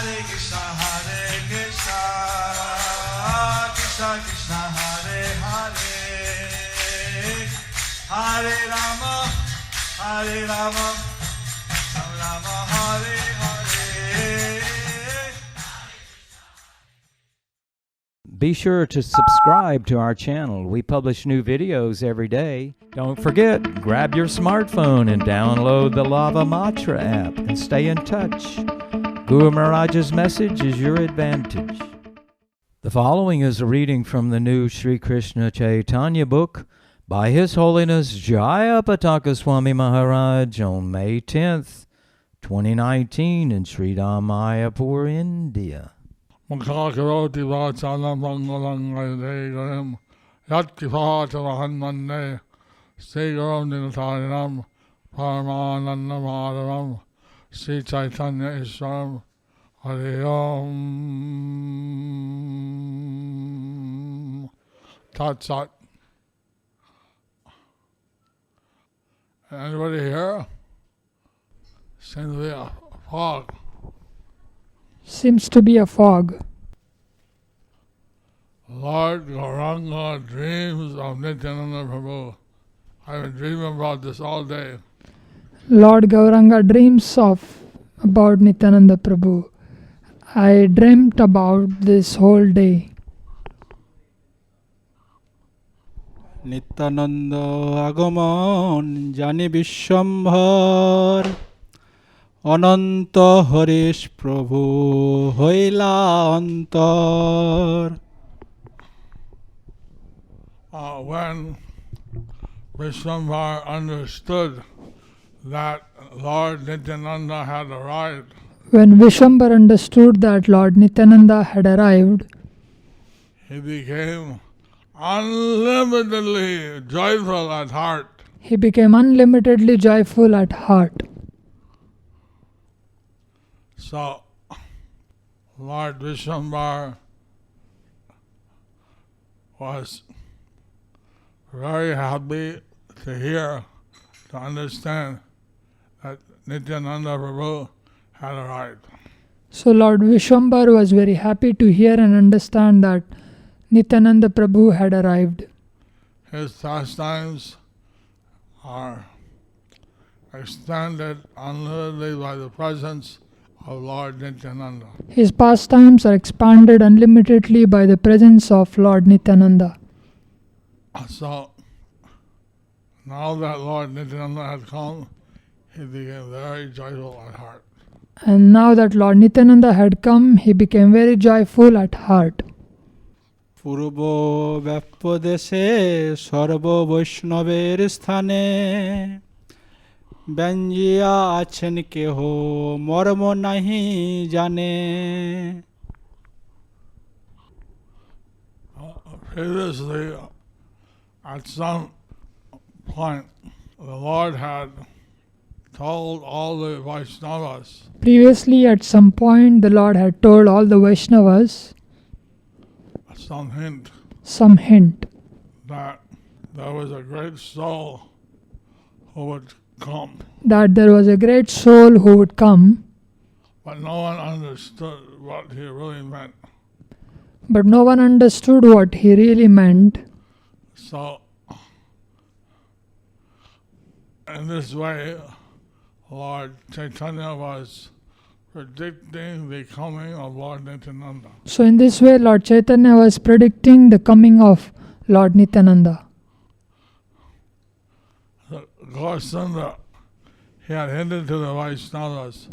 Krishna Krishna Hare Hare, Hare Rama, Hare Rama, Rama Hare Hare. Be sure to subscribe to our channel. We publish new videos every day. Don't forget, grab your smartphone and download the Lava Matra app and stay in touch. Guru Maharaj's message is your advantage. The following is a reading from the new Sri Krishna Caitanya Book by His Holiness Jayapataka Swami Maharaj on May 10th, 2019 in Sri Mayapur, India. Mukhakaroti vachalam rangalangadegaram yat kipatavahan mande segaram dinatarinam paramananda madhavam Sri Chaitanya Ishwaram Hare Om Tat Sat. Anybody here? Seems to be a fog. Seems to be a fog. Lord Gauranga dreams of Nityananda Prabhu. I've been dreaming about this all day. Lord Gauranga dreams about Nityananda Prabhu. I dreamt about this whole day. Nityananda Agamon Jani Vishwambhar Ananta Harish Prabhu Hoila Antar. When Vishwambhar understood that Lord Nityananda had arrived, When Vishwambar understood that Lord Nityananda had arrived, he became unlimitedly joyful at heart. he became unlimitedly joyful at heart. So, Lord Vishwambar was very happy to hear, to understand that Nityananda Prabhu had arrived. So Lord Vishwambar was very happy to hear and understand that Nityananda Prabhu had arrived. His pastimes are extended unlimitedly by the presence of Lord Nityananda. His pastimes are expanded unlimitedly by the presence of Lord Nityananda. So, now that Lord Nityananda had come, he became very joyful at heart. And now that Lord Nityananda had come, he became very joyful at heart. Purbo Vyapodeshe Sarva Vaishnaver Sthane Banjiya Achen Keho Mormo Nahi Jane. Previously, at some point, the Lord had told all the Vaishnavas Previously, at some point, the Lord had told all the Vaishnavas some hint that there was a great soul who would come, that there was a great soul who would come, but no one understood what he really meant. but no one understood what he really meant. So, in this way, Lord Chaitanya was predicting the coming of Lord Nityananda. So in this way, Lord Chaitanya was predicting the coming of Lord Nityananda. So, Gaurasundar, he had hinted to the Vaishnavas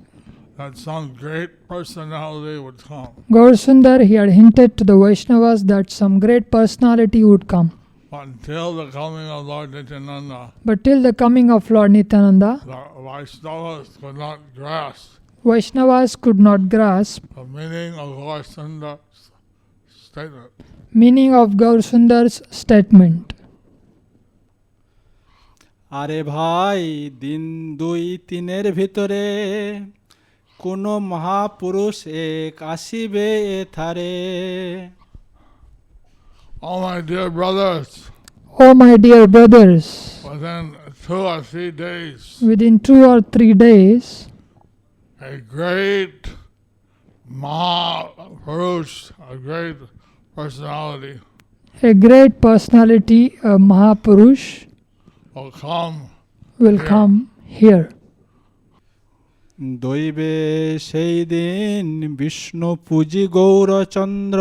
that some great personality would come. Gaurasundar, he had hinted to the Vaishnavas that some great personality would come. But until the coming of Lord Nityananda, But till the coming of Lord Nityananda, the Vaishnavas could not grasp Vaishnavas could not grasp the meaning of Gaurasundar's statement. meaning of Gaurasundar's statement. Are bhai din dui tiner bhitore Kono Mahapurush ek asibe ethare. Oh my dear brothers, Oh my dear brothers, within 2 or 3 days, within 2 or 3 days, a great Mahapurush, a great personality, A great personality, a Mahapurush, will will come here. দৈবে সেই দিন বিষ্ণু পূজি গৌরচন্দ্র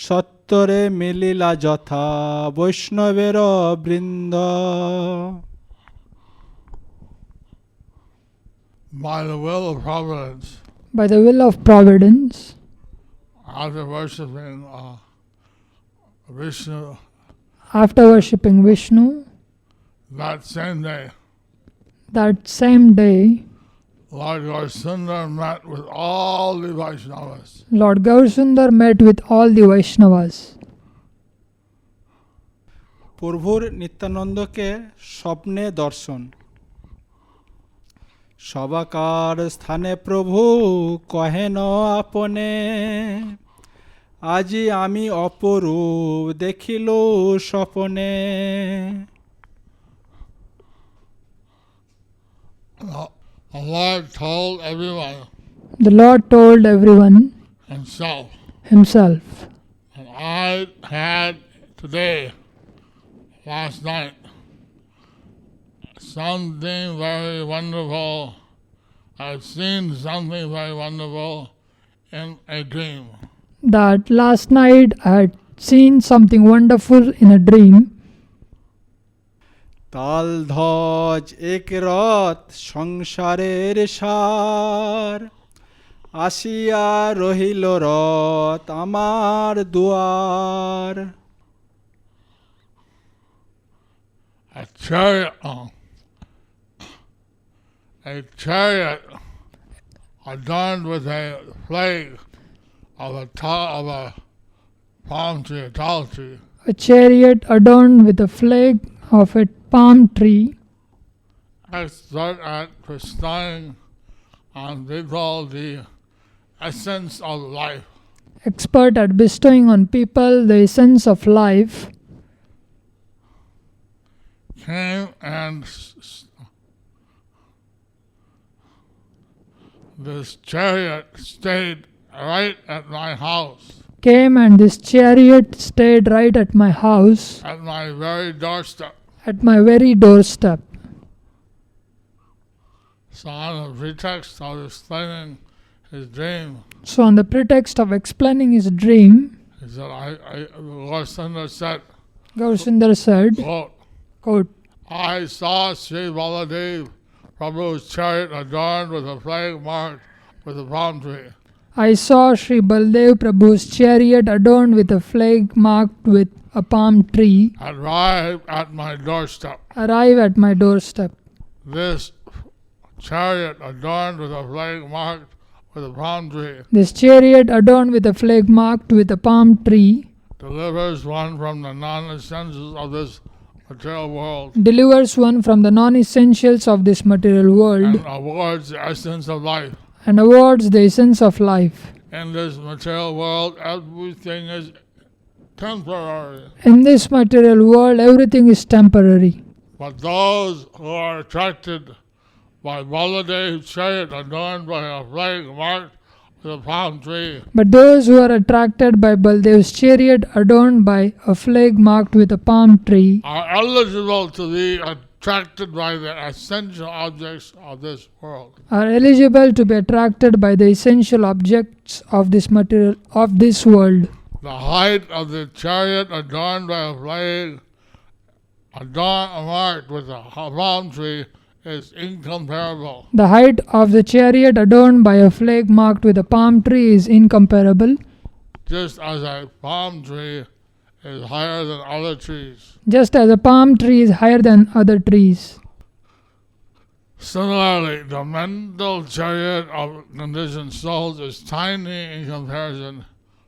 সত্তরে মিলিলা যথা বৈষ্ণবের বৃন্দ। By the will of Providence, By the will of Providence, after worshipping Vishnu, after worshipping Vishnu, that same day, Lord Gaurasundar met with all the Vaishnavas. Lord Gaurasundar met with all the Vaishnavas. প্রভুর নিত্যানন্দকে স্বপ্নে দর্শন। সবাকার স্থানে প্রভু কহেন আপনে, আজি আমি অপরূপ দেখিল স্বপনে। The Lord told everyone The Lord told everyone himself, and I had today, last night, something very wonderful. I've seen something very wonderful in a dream. that last night I had seen something wonderful in a dream. তাল ধ্বজ এক রথ সংসারের সার, আসিয়া রহিল রথ আমার দুয়ার। A chariot adorned with a flag of a palm tree, a tall tree, A chariot adorned with a flag of a palm tree, expert at bestowing on people the essence of life, expert at bestowing on people the essence of life, came and this chariot stayed right at my house, came and this chariot stayed right at my house, at my very doorstep. at my very doorstep. So on the pretext of explaining his dream, So on the pretext of explaining his dream, he said, Gaurasundar said, Gaurasundar said, quote, I saw Sri Baladev Prabhu's chariot adorned with a flag marked with a palm tree. I saw Sri Baldev Prabhu's chariot adorned with a flag marked with a palm tree Arrive at my doorstep. arrive at my doorstep. This chariot adorned with a flag marked with a palm tree This chariot adorned with a flag marked with a palm tree delivers one from the non-essentials of this material world delivers one from the non-essentials of this material world and awards the essence of life. and awards the essence of life. In this material world, everything is temporary. In this material world, everything is temporary. But those who are attracted by Baladev's chariot adorned by a flag marked with a palm tree But those who are attracted by Baldev's chariot adorned by a flag marked with a palm tree are eligible to be attracted by the essential objects of this world. are eligible to be attracted by the essential objects of this material of this world. The height of the chariot adorned by a flag marked with a palm tree is incomparable. The height of the chariot adorned by a flag marked with a palm tree is incomparable, Just as a palm tree is higher than other trees. just as a palm tree is higher than other trees. Similarly, the mental chariot of conditioned souls is tiny in comparison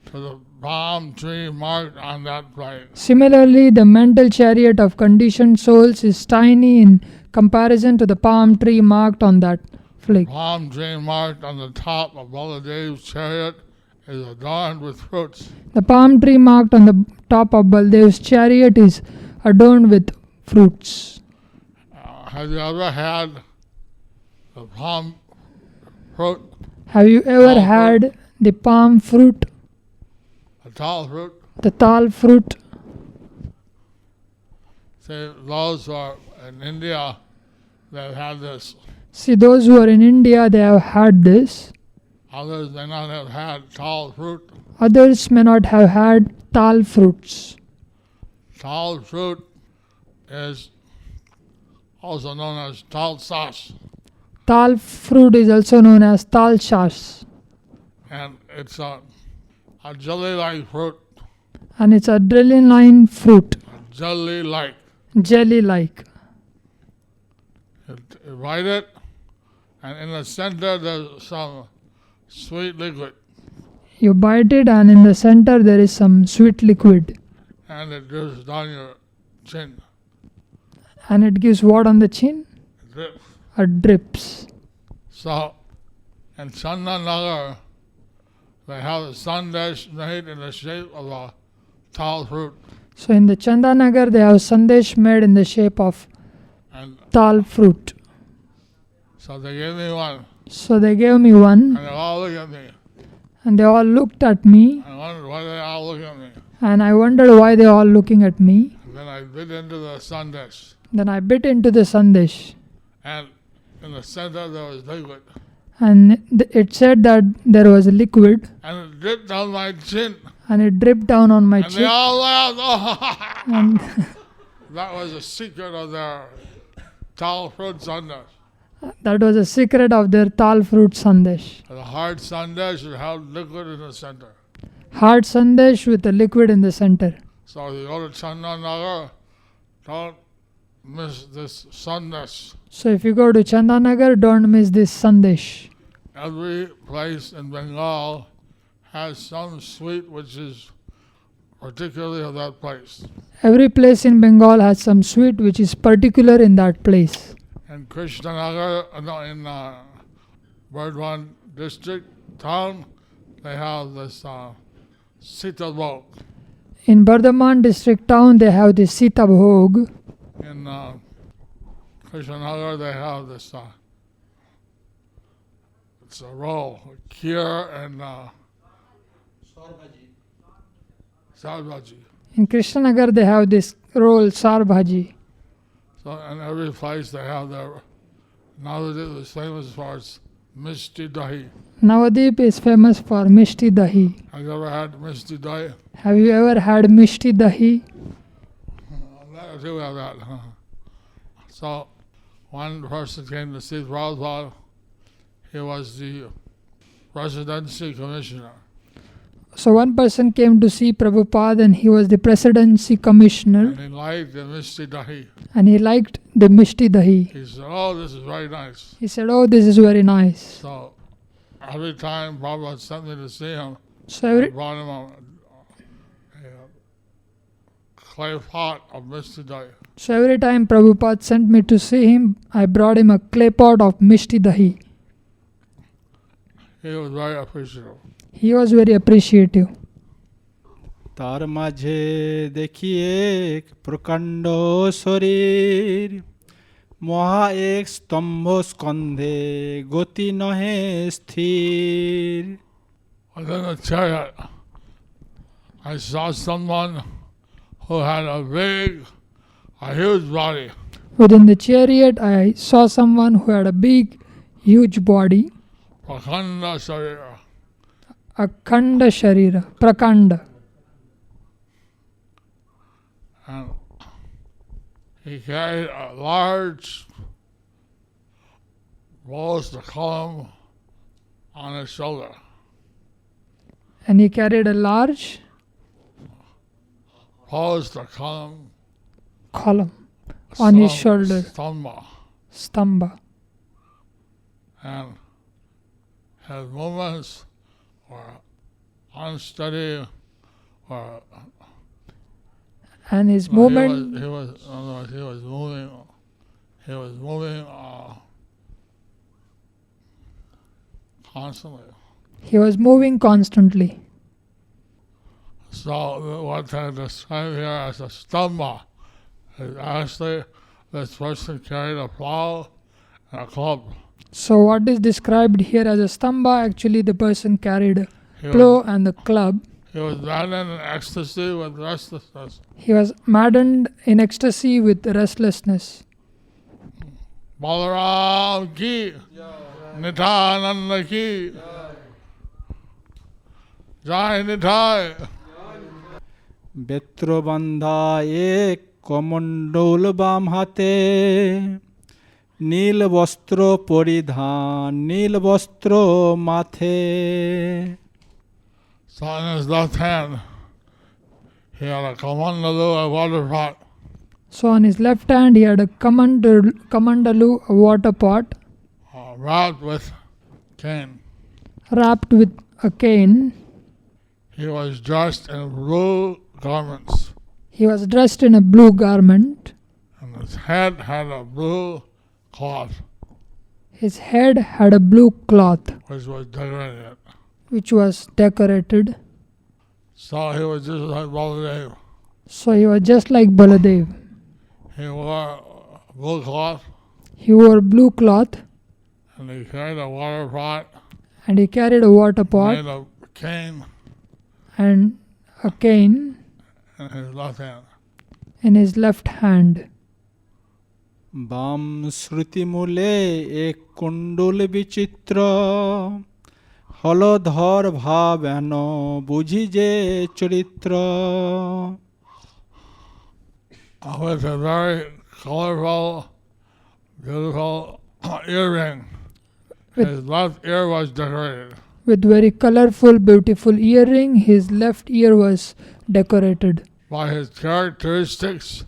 to the palm tree marked on that flag. Similarly, the mental chariot of conditioned souls is tiny in comparison to the palm tree marked on that flag. Palm tree marked on the top of Baladev's chariot is adorned with fruits. The palm tree marked on the top of Baldev's chariot is adorned with fruits. Have you ever had the palm fruit Have you ever Tal had the palm fruit, a tall fruit. the tal fruit? See, those who are in India, they've had this. See, those who are in India, they have had this. Others may not have had tall fruit. Others may not have had tal fruits. Tall fruit is also known as tal sauce, Tal fruit is also known as tal shas, and it's a jelly-like fruit. and it's adrenaline fruit, Jelly-like. jelly-like. You bite it, and in the center there's some sweet liquid, You bite it, and in the center there is some sweet liquid, and it drips down your chin. and it gives what on the chin? It drips. It drips. So, in Chandanagar, they have a sandesh made in the shape of a tal fruit, So in the Chandanagar, they have sandesh made in the shape of and tal fruit. so they gave me one, So they gave me one, and they all looked at me. and they all looked at me, I wondered why they all look at me. and I wondered why they all looking at me. And then I bit into the sandesh, Then I bit into the sandesh, and in the center there was liquid, and it said that there was a liquid, and it dripped down my chin, and it dripped down on my and they cheek. all laughed. And That was the secret of their tal fruit sandesh. that was a secret of their tal fruit sandesh. The hard sandesh should have liquid in the center. Hard sandesh with a liquid in the center. So if you go to Chandanagar, don't miss this sandesh. So if you go to Chandanagar, don't miss this sandesh. Every place in Bengal has some sweet which is particularly of that place. Every place in Bengal has some sweet which is particular in that place. In Krishnanagar, in Burdwan district town, they have this Sita Book. In Bardhaman district town, they have the Sita Bhog. In Krishnanagar, they have this. It's a roll, kheer and sarbaji. In Krishnanagar, they have this roll, sar bhaji. So in every place they have their. Nowadays it's famous for its Mishti Dahi. Navadip is famous for Mishti Dahi. Have you ever had Mishti Dahi? Have you ever had Mishti Dahi? I do have that. So one person came to see Prabhupada. He was the presidency commissioner. So one person came to see Prabhupada, and he was the presidency commissioner, And he liked the Mishti Dahi. and he liked the Mishti Dahi. He said, "Oh, this is very nice." He said, "Oh, this is very nice." So every time Prabhupada sent me to see him, So I every brought him a clay pot of Mishti Dahi. So every time Prabhupada sent me to see him, I brought him a clay pot of Mishti Dahi. He was very appreciative. He was very appreciative. তার মাঝে দেখি এক প্রকাণ্ড শরীর মহা এক স্তম্ভ স্কন্ধে গতি নহে স্থির Within the chariot, I saw someone who had a huge body. Within the chariot, I saw someone who had a big, huge body, Prakanda Sharira. Akhanda Sharira, Prakanda. And he carried a large bolster column on his shoulder. And he carried a large Bolster column column on his shoulder, Stamba. Stamba. And his movements were unsteady or And his no, movement, he was moving constantly. he was moving constantly. So what they describe here as a stamba is actually this person carried a plow and a club. So what is described here as a stamba, actually the person carried a He plow was, and the club. he was maddened in ecstasy with restlessness. He was maddened in ecstasy with restlessness. Balaram ki, Nityananda ki, Jai Nitai. বেত্রবান্ধা এক কমণ্ডল বাম হাতে, নীল বস্ত্র পরিধান, নীল বস্ত্র মাথে। So in his left hand, he had a kamandalu, a water pot. So on his left hand he had a kamandalu, a water pot, Wrapped with cane. wrapped with a cane. He was dressed in blue garments, He was dressed in a blue garment. and his head had a blue cloth, His head had a blue cloth which was decorated. which was decorated. So he was just like Baladev. So he was just like Baladev. He wore a blue cloth, He wore blue cloth and he carried a water pot and he carried a water pot made of cane and a cane in his left hand. in his left hand. বাম শ্রুতিমূলে এক কুণ্ডল বিচিত্র, হলধর ভাব হেন বুঝি যে চরিত্র। With a very colorful, beautiful earring. His left ear was decorated. With very colorful, beautiful earring, his left ear was decorated. By his characteristics,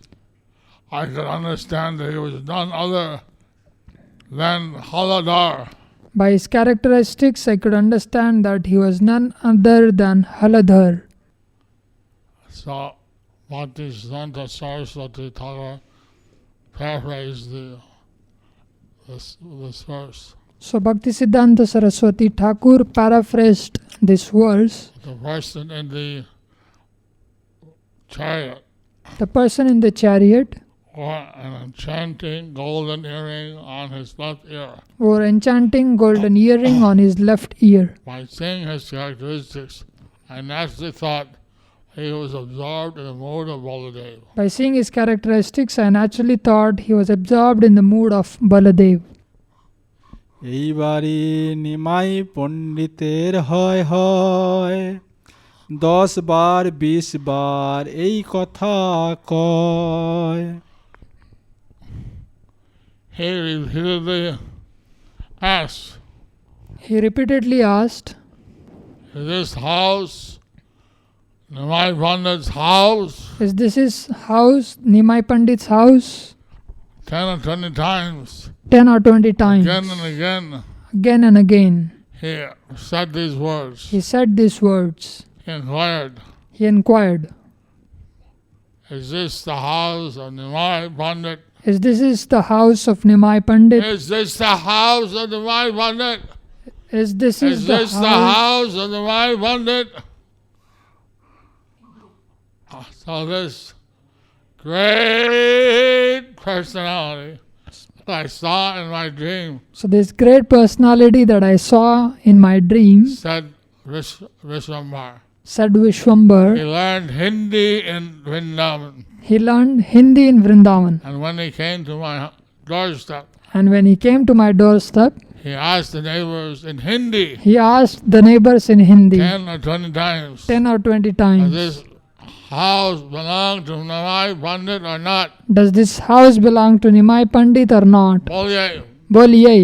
I could understand that he was none other than Haladar. By his characteristics, I could understand that he was none other than Haladhar. So, Bhakti Siddhanta Saraswati Thakur paraphrased this verse. So Bhaktisiddhanta Saraswati Thakur paraphrased this verse. The person in the chariot The person in the chariot wore an enchanting golden earring on his left ear. wore enchanting golden earring on his left ear. By seeing his characteristics, I naturally thought he was absorbed in the mood of Baladev. By seeing his characteristics, I naturally thought he was absorbed in the mood of Baladev. এইবারে নিমাই পণ্ডিতের হয় হয়, 10 বার 20 বার এই কথা কয়। He repeatedly asked, He repeatedly asked, "Is this house Nimai Pandit's house?" is this his house, Nimai Pandit's house? 10 or 20 times. 10 or 20 times. Again and again, Again and again. he said these words. He said these words. He inquired, He inquired, "Is this the house of Nimai Pandit? is this the house of Nimai Pandit? Is this the house of Nimai Pandit? Is this Is this the house of Nimai Pandit?" So this great personality that I saw in my dream So this great personality that I saw in my dream, said Vishwambar. said He Vishwambar, learned Hindi in Vrindavan. he learned Hindi in Vrindavan. And when he came to my doorstep, And when he came to my doorstep, he asked the neighbors in Hindi he asked the neighbors in Hindi 10 or 20 times, 10 or 20 "Does times, this house belong to Nimai Pandit or not?" does this house belong to Nimai Pandit or not? Bolye, Boliye.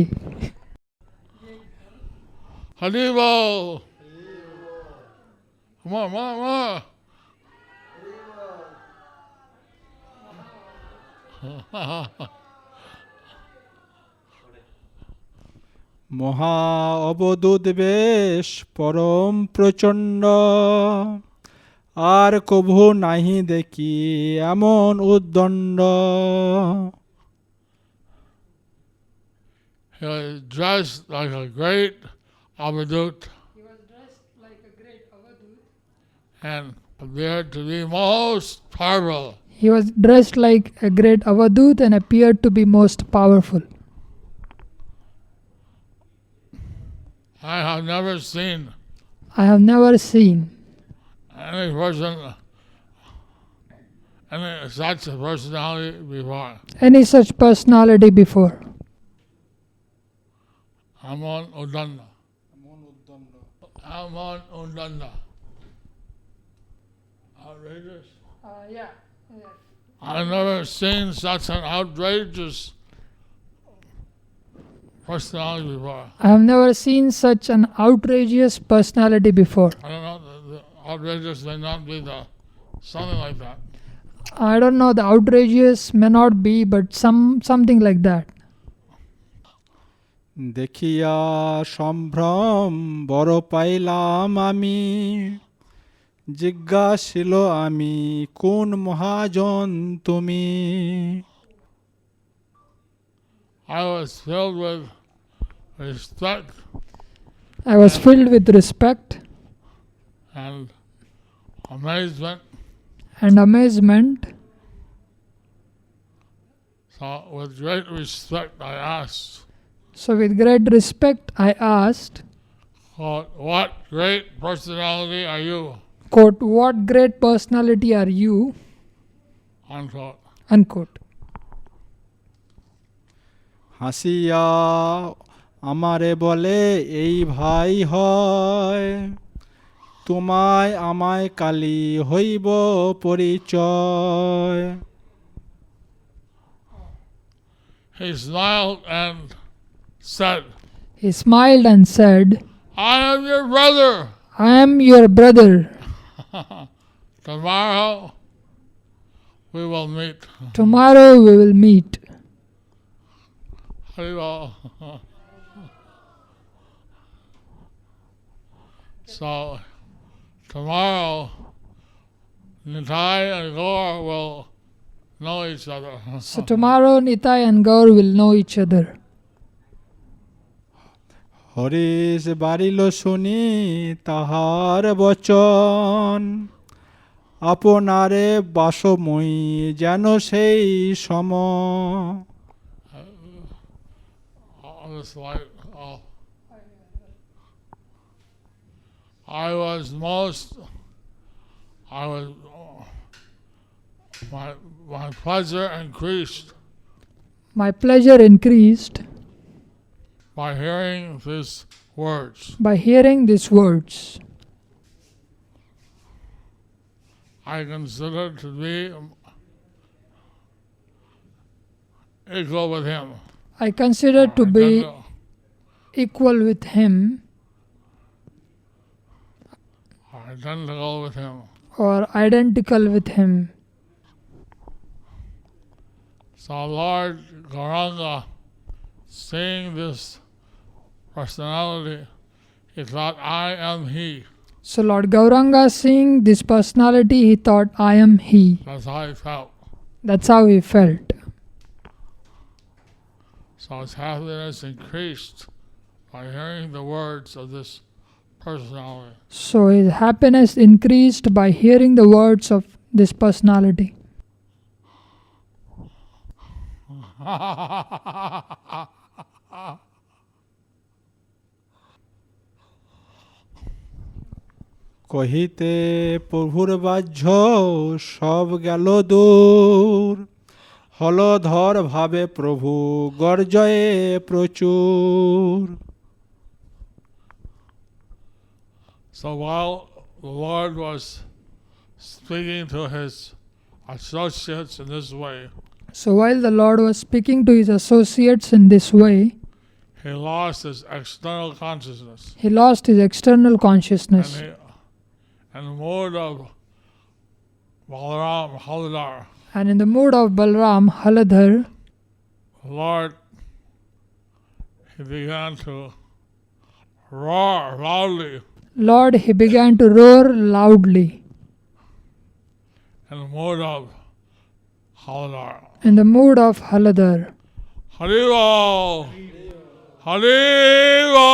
Haribo. More, more, more. মহা অবদূত বেশ পরম প্রচণ্ড, আর কভু নাহি দেখি এমন উদ্দণ্ড। He was dressed like a great Avadut and appeared to be most powerful. He was dressed like a great Avadut and appeared to be most powerful. I have never seen I have never seen any person, any such personality before. any such personality before. Amon Udanda. Amon Udanda. Outrageous. Yeah. I've never seen such an outrageous personality before. I have never seen such an outrageous personality before. I don't know, the outrageous may not be the something like that. I don't know, the outrageous may not be, but something like that. দেখিয়া সম্ভ্রম বড় পাইলাম আমি, জিজ্ঞাসিল আমি কোন মহাজন তুমি। I was filled with respect I was filled with respect and amazement. and amazement. So with great respect I asked, So with great respect I asked, quote, what great personality are you? quote, what great personality are you? Unquote. Unquote. হাসিয়া আমারে বলে এই ভাই হয়, তোমায় আমায় কালি হইব পরিচয়। He smiled and said, He smiled and said, I am your brother. I am your brother. Tomorrow we will meet. Tomorrow we will meet. Haribo. So tomorrow Nitai and Gaur will know each other. So tomorrow Nitai and Gaur will know each other. Harish বাড়িল শুনি তাহার বচন, আপনারে বাসময়ী যেন সেই সম। On this light, my pleasure increased My pleasure increased by hearing these words. by hearing these words. I consider to be equal with him. I consider to be equal with him Identical with him. or identical with him. So Lord Gauranga, seeing this personality, he thought, I am he. So Lord Gauranga, seeing this personality, he thought, I am he. That's how he felt. That's how he felt. So his happiness increased by hearing the words of this personality. So his happiness increased by hearing the words of this personality. কহিতে প্রভুর বাহ্য সব গেল দূর, হলধর ভাবে প্রভু গর্জয়ে প্রচুর। So while the Lord was speaking to his associates in this way, So while the Lord was speaking to his associates in this way, he lost his external consciousness. he lost his external consciousness. And the mode of Balaram Haladar, And in the mood of Balram Haladhar, Lord, he began to roar loudly Lord, he began to roar loudly in the mode of Haladar. in the mood of Haladhar. Haribo! Haribo!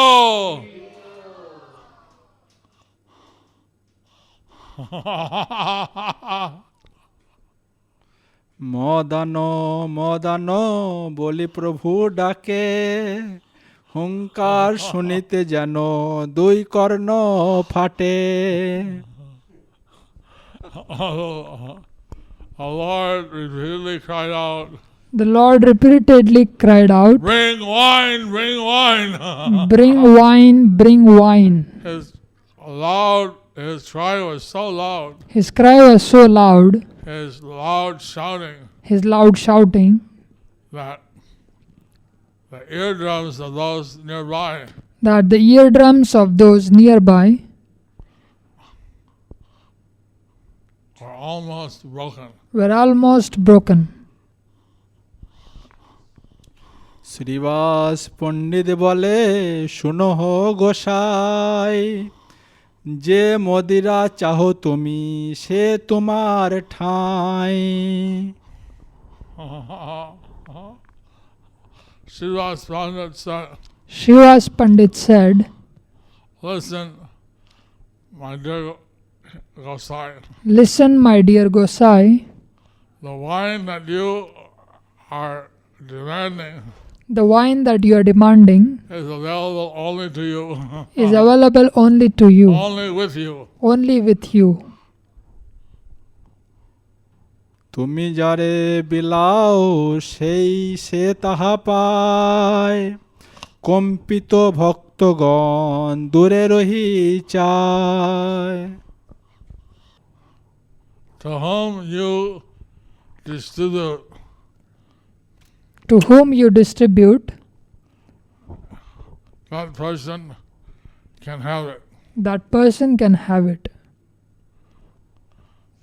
Madan Madan বলি প্রভু ডাকে, হুঙ্কার শুনিতে যেন দুই কর্ণ ফাটে। Our Lord repeatedly cried out, The Lord repeatedly cried out, "Bring wine, bring wine!" "Bring wine, bring wine." His cry was so loud, His cry was so loud, his loud shouting, his loud shouting, that the eardrums of those nearby that the eardrums of those nearby were almost broken. were almost broken. Srivas পণ্ডিত বলে, শুনো হো গোসাই, যে মদিরা চাহো তুমি সে তোমার ঠাঁই। Srivas Pandit said, Srivas Pandit said, "Listen, my dear Gosai, "Listen, my dear Gosai, the wine that you are demanding the wine that you are demanding is available only to you, is available only to you, only with you. only with you. তুমি যারে বিলাও সেই সে তাহা পায়, কম্পিত ভক্তগণ দূরে রহি চায়। To whom you distribute, To whom you distribute, that person can have it." that person can have it.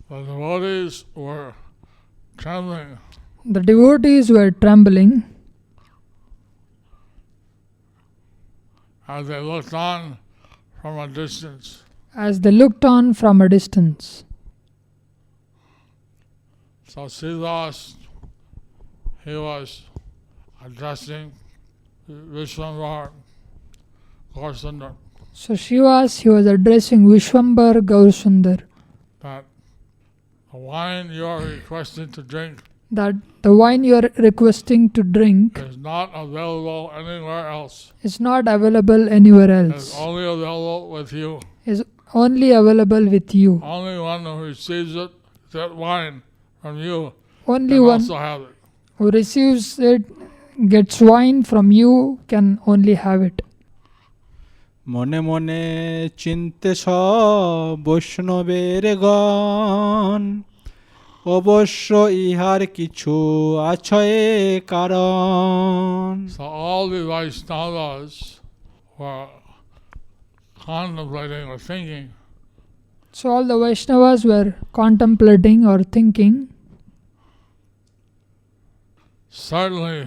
The devotees were trembling The devotees were trembling as they looked on from a distance. as they looked on from a distance. So Srivas, he was addressing Vishwambar Gaurasundar, So he was addressing Vishwambar Gaurasundar, that the wine you are requesting to drink that the wine you are requesting to drink is not available anywhere else. is not available anywhere It's else, only available with you. is only available with you. Only one who receives it, that wine from you, Only can one also have it. who receives it, gets wine from you, can only have it. মনে মনে চিনতে সব বৈষ্ণবের গণ, অবশ্য ইহার কিছু আছয়ে কারণ। So all the Vaishnavas were contemplating or thinking, So all the Vaishnavas were contemplating or thinking, certainly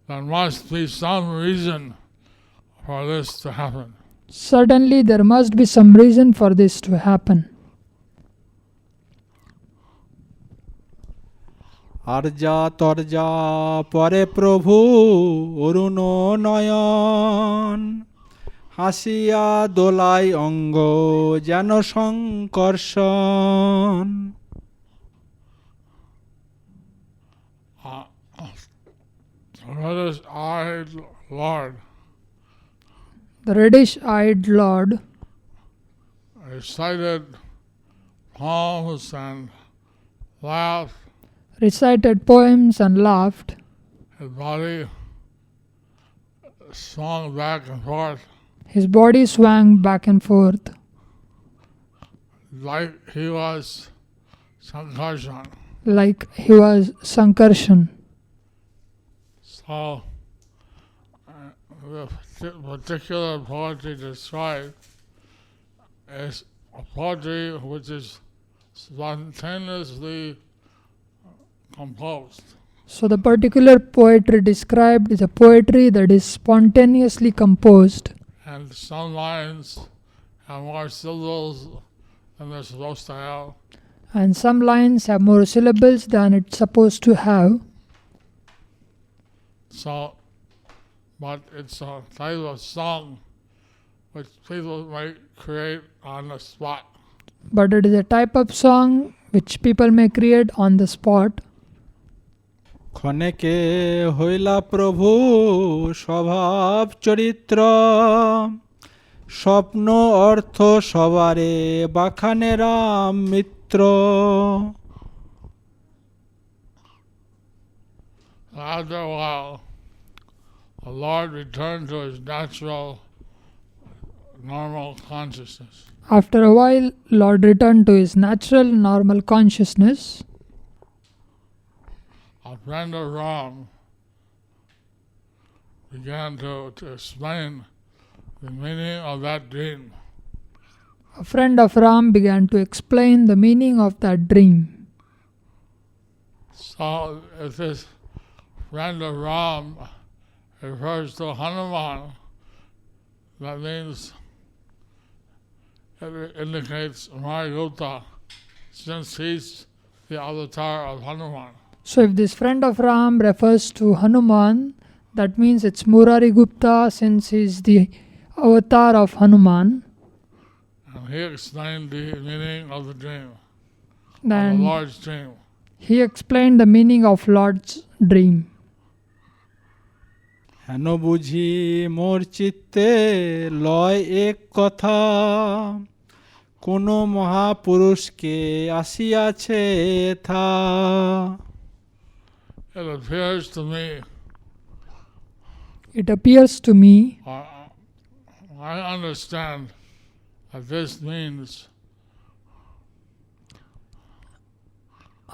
there must be some reason for this to happen. certainly there must be some reason for this to happen. আর যা তরজা পরে প্রভু অরুণ নয়ন, হাসিয়া দোলাই অঙ্গ যেন Sankarshana. Reddish-eyed Lord The reddish-eyed Lord recited poems and laughed. recited poems and laughed. His body swung back and forth His body swung back and forth like he was Sankarshan. like he was Sankarshan. So, the particular poetry described is a poetry which is spontaneously composed. So the particular poetry described is a poetry that is spontaneously composed, And some lines have more syllables than they're supposed to have. and some lines have more syllables than it's supposed to have. So, but it's a type of song which people might create on the spot. But it is a type of song which people may create on the spot. ক্ষণেকে হইলা প্রভু স্বভাব চরিত্র স্বপ্ন অর্থ সবারে বাখানে রাম মিত্র After a while, the Lord returned to his natural, normal consciousness. After a while, Lord returned to his natural, normal consciousness. A friend of Ram began to explain the meaning of that dream. A friend of Ram began to explain the meaning of that dream. So, if this friend of Ram refers to Hanuman, that means it indicates Mayapur, since he's the avatar of Hanuman. So if this friend of Ram refers to Hanuman, that means it's Murari Gupta, since he is the avatar of Hanuman. And he explained the meaning of the dream, of Then the Lord's dream. he explained the meaning of Lord's dream. হেন বুঝি মোর চিত্তে লয় এক কথা কোন মহাপুরুষকে আসিয়াছে থা It appears to me, It appears to me, I understand that this means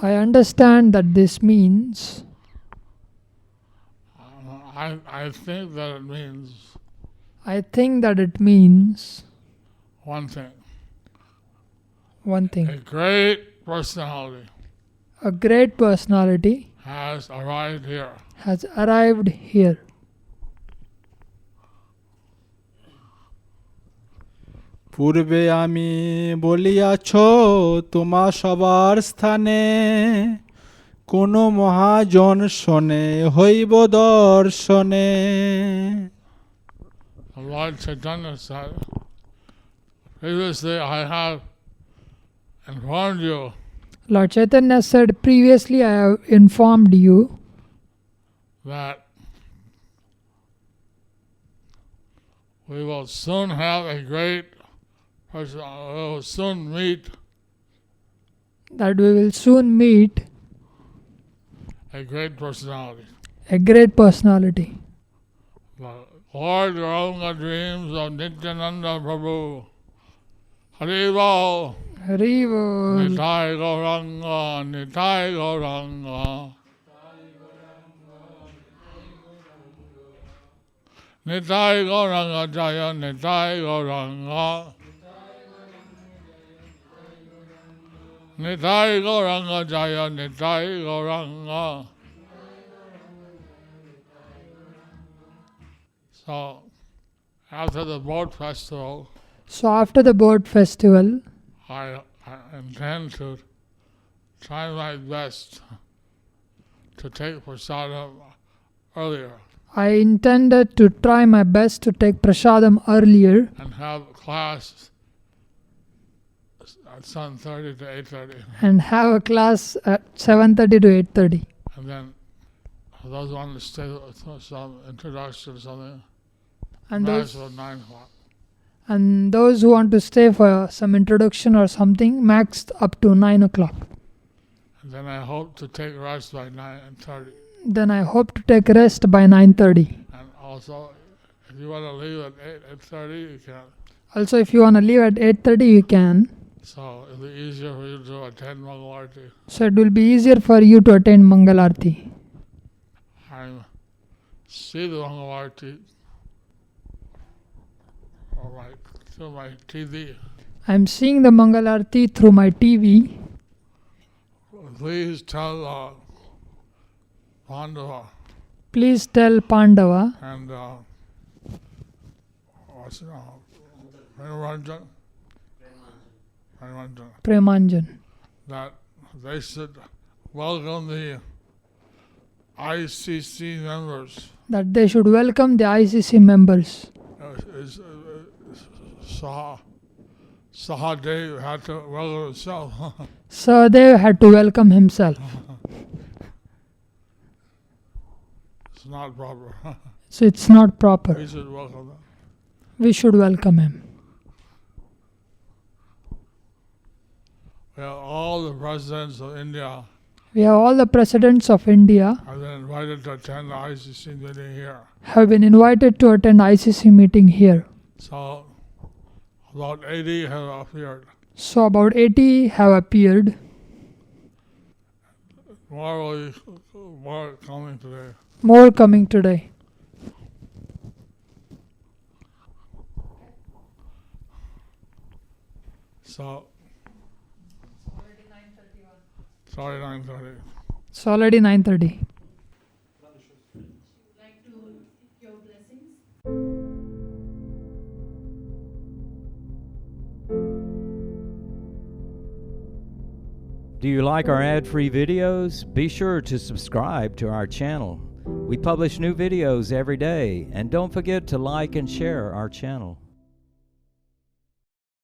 I understand that this means, I think that it means I think that it means one thing. one A thing. great personality A great personality has arrived here. has arrived here. পূর্বে আমি বলিয়াছ তোমা সবার স্থানে কোন মহাজন শোনে হইব দর্শনে The Lord Chaitanya said, previously I have informed you Lord Chaitanya said, previously I have informed you that we will soon have a great person, we will soon meet that we will soon meet a great personality. a great personality. The Lord Gauranga dreams of Nityananda Prabhu. Haribo, Hari Bol. Nitai Gauranga, Nitai Gauranga. Nitai Gauranga Jaya, Nitai Gauranga. Nitai Gauranga Jaya, Nitai Gauranga. So, after the boat festival, So after the boat festival, I intend to try my best to take prasadam earlier I intended to try my best to take prasadam earlier and have class at 7:30 to 8:30. and have a class at 7:30 to 8:30. And then for those who want to stay with some introduction or something, And mass those, at 9 o'clock. and those who want to stay for some introduction or something, maxed up to 9 o'clock. And then I hope to take rest by 9:30. Then I hope to take rest by 9:30. And also, if you want to leave at 8:30, you can. Also, if you want to leave at 8:30, you can. So it'll be easier for you to attend Mangalarti. So it will be easier for you to attend Mangalarti. I see the Mangalarti through my TV. I'm seeing the Mangalarti through my TV. Please tell Pandava Please tell Pandava and what's it now? Ranjan Premanjan that they should welcome the ICC members. that they should welcome the ICC members. Sahadev had to welcome himself. Sahadev had to welcome himself. it's not proper. So it's not proper. We should welcome them. We should welcome him. We have all the presidents of India We have all the presidents of India have been invited to attend the ICC meeting here. have been invited to attend ICC meeting here. So about 80 have appeared. So about 80 have appeared. More coming today. More coming today. So sorry, 9:30. It's already 9:30. Do you like our ad-free videos? Be sure to subscribe to our channel. We publish new videos every day, and don't forget to like and share our channel.